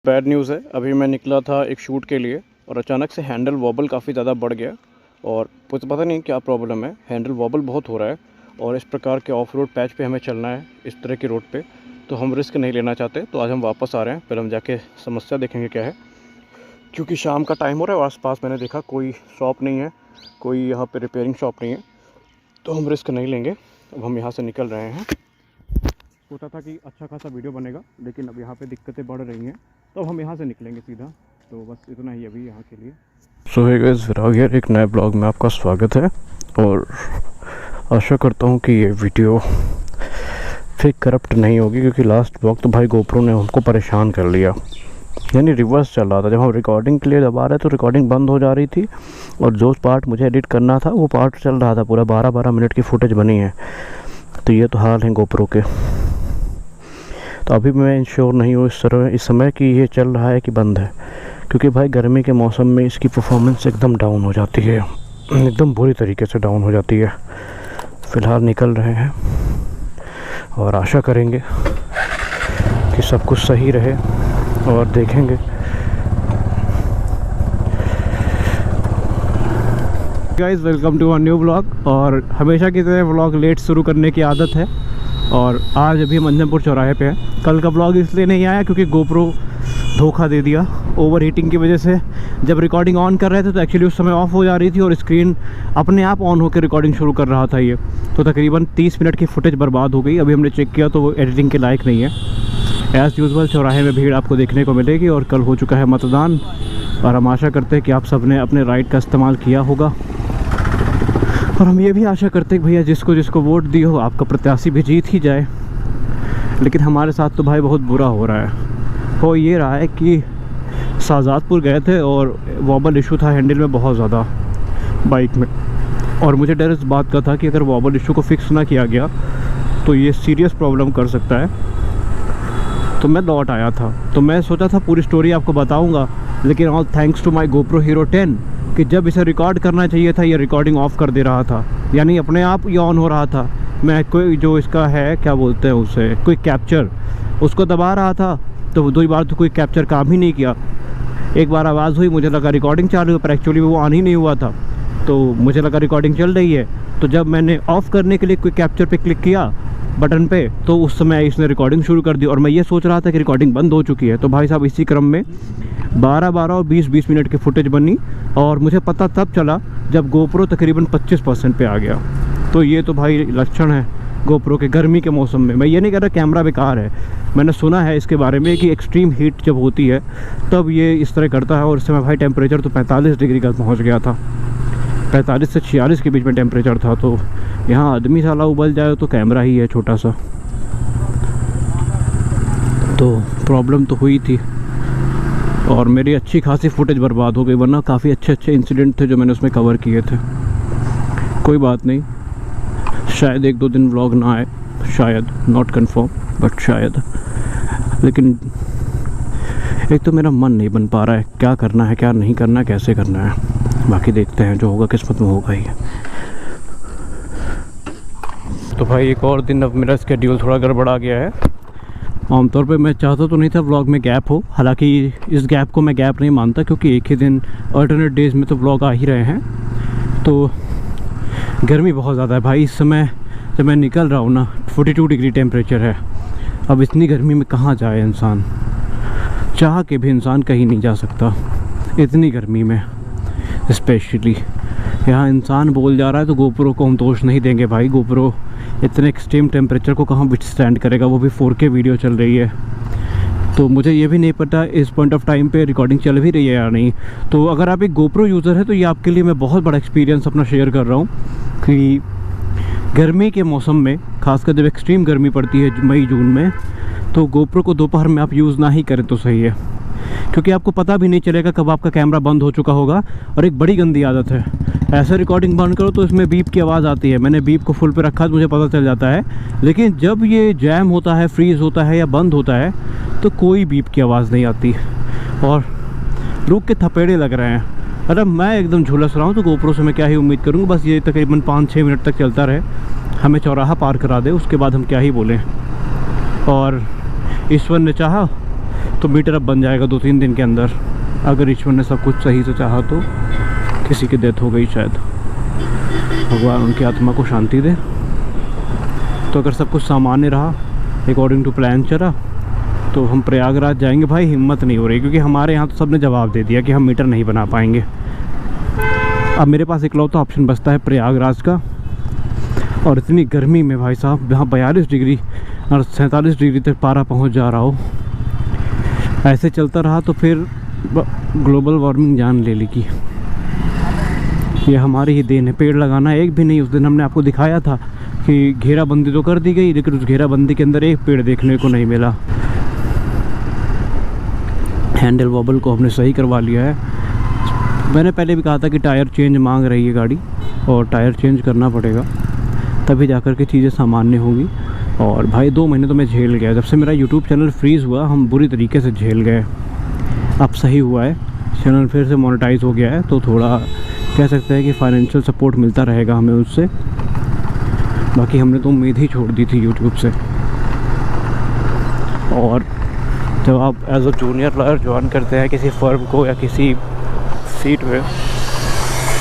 Bad news है। अभी मैं निकला था एक शूट के लिए और अचानक से हैंडल वॉबल काफ़ी ज़्यादा बढ़ गया और कुछ पता नहीं क्या प्रॉब्लम है, हैंडल वॉबल बहुत हो रहा है। और इस प्रकार के ऑफ रोड पैच पे हमें चलना है, इस तरह की रोड पे, तो हम रिस्क नहीं लेना चाहते। तो आज हम वापस आ रहे हैं, फिर हम जाके समस्या देखेंगे क्या है, क्योंकि शाम का टाइम हो रहा है और आसपास मैंने देखा कोई शॉप नहीं है, कोई यहाँ पे रिपेयरिंग शॉप नहीं है, तो हम रिस्क नहीं लेंगे। अब हम यहाँ से निकल रहे हैं। सोचा था कि अच्छा खासा वीडियो बनेगा, लेकिन अब यहाँ पे दिक्कतें बढ़ रही हैं, तो अब हम यहाँ से निकलेंगे सीधा। तो बस इतना ही अभी यहाँ के लिए। सो हे गाइस, विराग हियर, एक नए ब्लॉग में आपका स्वागत है और आशा करता हूँ कि ये वीडियो फेक करप्ट नहीं होगी, क्योंकि लास्ट ब्लॉग तो भाई गोप्रो ने हमको परेशान कर लिया। यानी रिवर्स चल रहा था, जब हम रिकॉर्डिंग के लिए दबा रहे तो रिकॉर्डिंग बंद हो जा रही थी और जो पार्ट मुझे एडिट करना था वो पार्ट चल रहा था। पूरा 12-12 मिनट की फुटेज बनी है। तो ये तो हाल है गोप्रो के। तो अभी मैं इंश्योर नहीं हूँ इस समय कि ये चल रहा है कि बंद है, क्योंकि भाई गर्मी के मौसम में इसकी परफॉर्मेंस एकदम डाउन हो जाती है, एकदम बुरी तरीके से डाउन हो जाती है। फ़िलहाल निकल रहे हैं और आशा करेंगे कि सब कुछ सही रहे और देखेंगे। Guys, welcome to a new blog. और हमेशा की तरह ब्लॉग लेट शुरू करने की आदत है और आज अभी मंजनपुर चौराहे पे है। कल का ब्लॉग इसलिए नहीं आया क्योंकि गोप्रो धोखा दे दिया ओवर हीटिंग की वजह से। जब रिकॉर्डिंग ऑन कर रहे थे तो एक्चुअली उस समय ऑफ हो जा रही थी और स्क्रीन अपने आप ऑन होकर रिकॉर्डिंग शुरू कर रहा था ये, तो तकरीबन 30 मिनट की फुटेज बर्बाद हो गई। अभी हमने चेक किया तो वो एडिटिंग के लायक नहीं है। एज़ यूजुअल चौराहे में भीड़ आपको देखने को मिलेगी और कल हो चुका है मतदान और हम आशा करते हैं कि आप सब ने अपने राइट का इस्तेमाल किया होगा। और हम ये भी आशा करते हैं कि भैया जिसको जिसको वोट दी हो आपका प्रत्याशी भी जीत ही जाए। लेकिन हमारे साथ तो भाई बहुत बुरा हो रहा है। हो ये रहा है कि शाहजादपुर गए थे और वॉबल इशू था हैंडल में बहुत ज़्यादा बाइक में, और मुझे डर इस बात का था कि अगर वॉबल इशू को फिक्स ना किया गया तो ये सीरियस प्रॉब्लम कर सकता है। तो मैं लौट आया था, तो मैं सोचा था पूरी स्टोरी आपको बताऊंगा, लेकिन all thanks to my GoPro Hero 10 कि जब इसे रिकॉर्ड करना चाहिए था ये रिकॉर्डिंग ऑफ कर दे रहा था, यानी अपने आप ये ऑन हो रहा था। मैं कोई जो इसका है क्या बोलते हैं उसे, कोई कैप्चर, उसको दबा रहा था तो 2 बार तो कोई कैप्चर काम ही नहीं किया। एक बार आवाज़ हुई, मुझे लगा रिकॉर्डिंग चालू है, पर एक्चुअली वो ऑन ही नहीं हुआ था, तो मुझे लगा रिकॉर्डिंग चल रही है। तो जब मैंने ऑफ़ करने के लिए कोई कैप्चर पे क्लिक किया बटन पे, तो उस समय इसने रिकॉर्डिंग शुरू कर दी और मैं ये सोच रहा था कि रिकॉर्डिंग बंद हो चुकी है। तो भाई साहब इसी क्रम में 12-12 और 20-20 मिनट की फुटेज बनी और मुझे पता तब चला जब गोप्रो तकरीबन 25% पे आ गया। तो ये तो भाई लक्षण है गोप्रो के गर्मी के मौसम में। मैं ये नहीं कह रहा कैमरा बेकार है, मैंने सुना है इसके बारे में कि एक्सट्रीम हीट जब होती है तब ये इस तरह करता है। और इस समय भाई टेम्परेचर तो 45 डिग्री का पहुँच गया था, 45 से 46 के बीच में टेम्परेचर था। तो यहाँ आदमी साला उबल जाए तो कैमरा ही है छोटा सा। तो प्रॉब्लम तो हुई थी और मेरी अच्छी खासी फुटेज बर्बाद हो गई, वरना काफ़ी अच्छे इंसिडेंट थे जो मैंने उसमें कवर किए थे। कोई बात नहीं, शायद 1-2 दिन व्लॉग ना आए, शायद, नॉट कन्फर्म बट शायद। लेकिन एक तो मेरा मन नहीं बन पा रहा है क्या करना है, क्या नहीं करना है, कैसे करना है। बाकी देखते हैं, जो होगा किस्मत में होगा ही। तो भाई एक और दिन अब मेरा स्केड्यूल थोड़ा गड़बड़ा गया है। आमतौर पे मैं चाहता तो नहीं था व्लॉग में गैप हो, हालांकि इस गैप को मैं गैप नहीं मानता, क्योंकि एक ही दिन अल्टरनेट डेज में तो व्लॉग आ ही रहे हैं। तो गर्मी बहुत ज़्यादा है भाई इस समय, जब मैं निकल रहा हूँ ना 42 डिग्री टेम्परेचर है। अब इतनी गर्मी में कहाँ जाए इंसान, चाह के भी इंसान कहीं नहीं जा सकता इतनी गर्मी में। स्पेशली यहाँ इंसान बोल जा रहा है तो गोप्रो को हम दोष नहीं देंगे भाई। गोप्रो इतने एक्सट्रीम टेम्परेचर को कहाँ विथस्टैंड करेगा, वो भी 4K वीडियो चल रही है। तो मुझे ये भी नहीं पता इस पॉइंट ऑफ टाइम पे रिकॉर्डिंग चल भी रही है या नहीं। तो अगर आप एक गोप्रो यूज़र है तो ये आपके लिए मैं बहुत बड़ा एक्सपीरियंस अपना शेयर कर रहा हूँ कि गर्मी के मौसम में, खासकर जब एक्सट्रीम गर्मी पड़ती है मई जून में, तो गोप्रो को दोपहर में आप यूज़ ना ही करें तो सही है, क्योंकि आपको पता भी नहीं चलेगा कब आपका कैमरा बंद हो चुका होगा। और एक बड़ी गंदी आदत है, ऐसे रिकॉर्डिंग बंद करो तो इसमें बीप की आवाज़ आती है। मैंने बीप को फुल पे रखा तो मुझे पता चल जाता है, लेकिन जब ये जैम होता है, फ्रीज़ होता है या बंद होता है तो कोई बीप की आवाज़ नहीं आती और रुक के थपेड़े लग रहे हैं। अरे मैं एकदम झुलस रहा हूँ, तो गोप्रो से मैं क्या ही उम्मीद करूँगा। बस ये तकरीबन 5-6 मिनट तक चलता रहे, हमें चौराहा पार करा दे, उसके बाद हम क्या ही बोलें। और ईश्वर ने चाहा तो मीटर अब बन जाएगा 2-3 दिन के अंदर, अगर ईश्वर ने सब कुछ सही से चाहा तो। किसी की डेथ हो गई शायद, भगवान उनकी आत्मा को शांति दे। तो अगर सब कुछ सामान्य रहा, अकॉर्डिंग टू प्लान चला, तो हम प्रयागराज जाएंगे। भाई हिम्मत नहीं हो रही, क्योंकि हमारे यहाँ तो सबने जवाब दे दिया कि हम मीटर नहीं बना पाएंगे। अब मेरे पास इकलौता ऑप्शन बचता है प्रयागराज का। और इतनी गर्मी में भाई साहब, यहाँ 42 डिग्री और 47 डिग्री तक पारा पहुँच जा रहा हो, ऐसे चलता रहा तो फिर ग्लोबल वार्मिंग जान ले लेगी। ये हमारी ही देन है। पेड़ लगाना एक भी नहीं। उस दिन हमने आपको दिखाया था कि घेराबंदी तो कर दी गई, लेकिन उस घेराबंदी के अंदर एक पेड़ देखने को नहीं मिला। हैंडल वॉबल को हमने सही करवा लिया है। मैंने पहले भी कहा था कि टायर चेंज मांग रही है गाड़ी, और टायर चेंज करना पड़ेगा, तभी जाकर के चीज़ें सामान्य होंगी। और भाई 2 महीने तो मैं झेल गया। जब से मेरा यूट्यूब चैनल फ्रीज़ हुआ, हम बुरी तरीके से झेल गए। अब सही हुआ है, चैनल फिर से मोनेटाइज हो गया है, तो थोड़ा कह सकते हैं कि फाइनेंशियल सपोर्ट मिलता रहेगा हमें उससे। बाकी हमने तो उम्मीद ही छोड़ दी थी यूट्यूब से। और जब आप as a junior lawyer join करते हैं किसी फर्म को या किसी सीट में,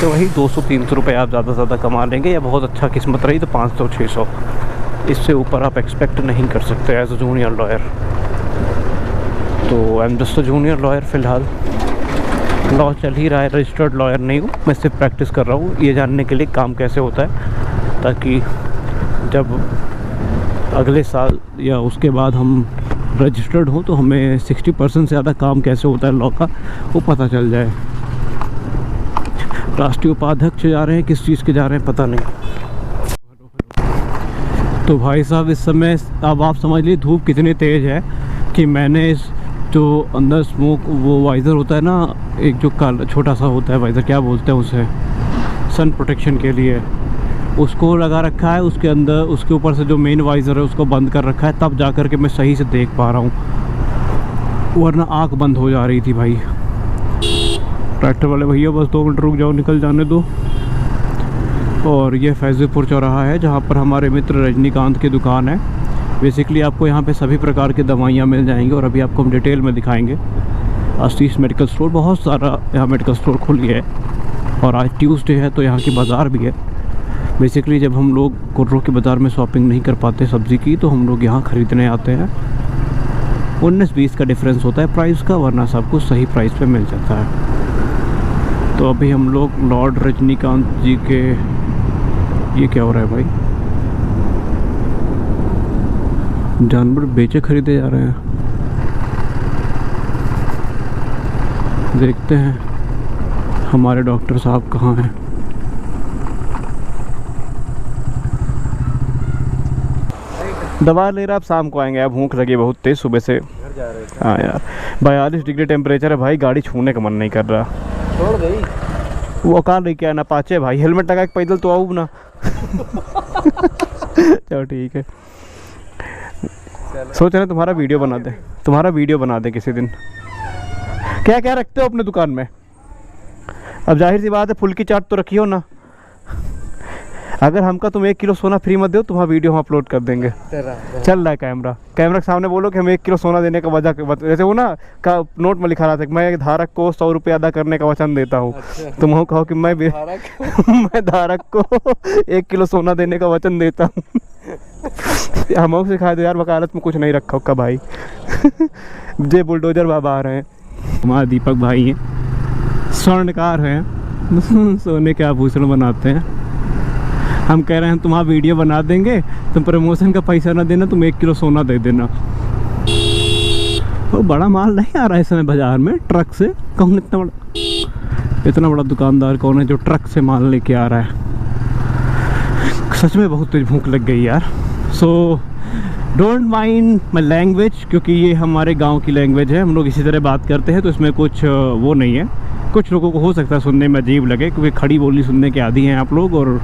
तो वही 200-300 रुपये आप ज़्यादा से ज़्यादा कमा लेंगे, या बहुत अच्छा किस्मत रही तो 500-600। इससे ऊपर आप एक्सपेक्ट नहीं कर सकते एज अ जूनियर लॉयर। तो I am just a junior lawyer फ़िलहाल। लॉ चल ही रहा है, रजिस्टर्ड लॉयर नहीं हूँ मैं, सिर्फ प्रैक्टिस कर रहा हूँ ये जानने के लिए काम कैसे होता है, ताकि जब अगले साल या उसके बाद हम रजिस्टर्ड हों तो हमें 60% से ज़्यादा काम कैसे होता है लॉ का वो पता चल जाए। राष्ट्रीय उपाध्यक्ष जा रहे हैं, किस चीज़ के जा रहे हैं पता नहीं। तो भाई साहब इस समय अब आप समझ लीजिए धूप कितनी तेज़ है कि मैंने इस जो अंदर स्मोक वो वाइज़र होता है ना, एक जो काला छोटा सा होता है वाइज़र, क्या बोलते हैं उसे, सन प्रोटेक्शन के लिए, उसको लगा रखा है। उसके अंदर उसके ऊपर से जो मेन वाइज़र है उसको बंद कर रखा है, तब जा कर के मैं सही से देख पा रहा हूँ, वरना आँख बंद हो जा रही थी भाई। ट्रैक्टर वाले भैया बस 2 मिनट रुक जाओ, निकल जाने दो। और ये फैज़पुर चौराहा है जहाँ पर हमारे मित्र रजनीकांत की दुकान है। बेसिकली आपको यहाँ पे सभी प्रकार की दवाइयाँ मिल जाएंगी, और अभी आपको हम डिटेल में दिखाएंगे। आशीष मेडिकल स्टोर, बहुत सारा यहाँ मेडिकल स्टोर खुल गया है, और आज ट्यूसडे है तो यहाँ की बाज़ार भी है। बेसिकली जब हम लोग कुर्रों के बाज़ार में शॉपिंग नहीं कर पाते सब्ज़ी की, तो हम लोग यहाँ ख़रीदने आते हैं। 19-20 का डिफरेंस होता है प्राइस का, वरना सब कुछ सही प्राइस पे मिल जाता है। तो अभी हम लोग लॉर्ड रजनीकांत जी के, ये क्या हो रहा है भाई, जानवर बेचे खरीदे जा रहे हैं। देखते हैं हमारे डॉक्टर साहब कहाँ हैं। दवा ले रहा, अब शाम को आएंगे। अब भूख लगी बहुत तेज़, सुबह से घर जा रहे थे। हाँ यार 42 डिग्री टेम्परेचर है भाई, गाड़ी छूने का मन नहीं कर रहा। छोड़ गई वो कार लेके आना पाचे भाई, हेलमेट लगा के पैदल तो आऊँ ना। चलो ठीक है, सोच रहे तुम्हारा वीडियो बना दे, तुम्हारा वीडियो बना दे किसी दिन। क्या क्या रखते हो अपने दुकान में? अब जाहिर सी बात है फुल्की चाट तो रखी हो ना। अगर हमका तुम 1 किलो सोना फ्री मत दो, तुम्हारा वीडियो हम अपलोड कर देंगे। चल रहा है कैमरा के सामने बोलो कि हम 1 किलो सोना देने का वजह, जैसे वो ना का नोट में लिखा रहा था कि मैं धारक को 100 रुपये अदा करने का वचन देता हूँ। अच्छा। तुम कहो कि मैं मैं धारक को 1 किलो सोना देने का वचन देता हूँ। हम सिखा दो यार, वकालत में कुछ नहीं रखा होगा भाई। जे बुलडोजर बाबा आ रहे हैं, हमारा दीपक भाई हैं, स्वर्णकार हैं, सोने के आभूषण बनाते हैं। हम कह रहे हैं तुम्हारा वीडियो बना देंगे, तुम प्रमोशन का पैसा ना देना, तुम 1 किलो सोना दे देना। वो बड़ा माल नहीं आ रहा है इस समय बाज़ार में ट्रक से। कौन इतना बड़ा दुकानदार कौन है जो ट्रक से माल लेके आ रहा है? सच में बहुत तेज भूख लग गई यार। So don't mind my language, क्योंकि ये हमारे गांव की लैंग्वेज है, हम लोग इसी तरह बात करते हैं, तो इसमें कुछ वो नहीं है। कुछ लोगों को हो सकता है सुनने में अजीब लगे, क्योंकि खड़ी बोली सुनने के आदी हैं आप लोग, और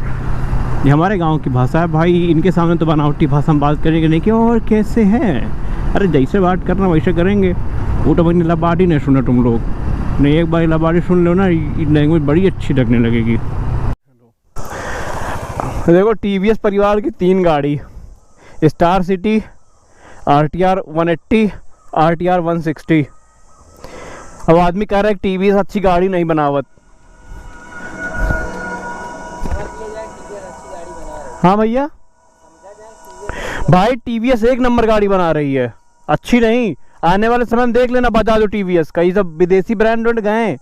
ये हमारे गांव की भाषा है भाई। इनके सामने तो बनावटी भाषा में बात करेंगे नहीं कि और कैसे हैं, अरे जैसे बात करना वैसे करेंगे। वो तो भाई लबाड़ी नहीं सुना तुम लोग, नहीं एक बार लबाड़ी सुन लो ना, लैंग्वेज बड़ी अच्छी लगने लगेगी। देखो TVS परिवार की 3 गाड़ी, स्टार सिटी, RTR 180, RTR 160। अब आदमी कह रहा है TVS अच्छी गाड़ी नहीं बनावत। हाँ भैया भाई, TVS एक नंबर गाड़ी बना रही है, अच्छी नहीं। आने वाले समय में देख लेना, बजा दो TVS, कई सब विदेशी ब्रांड गए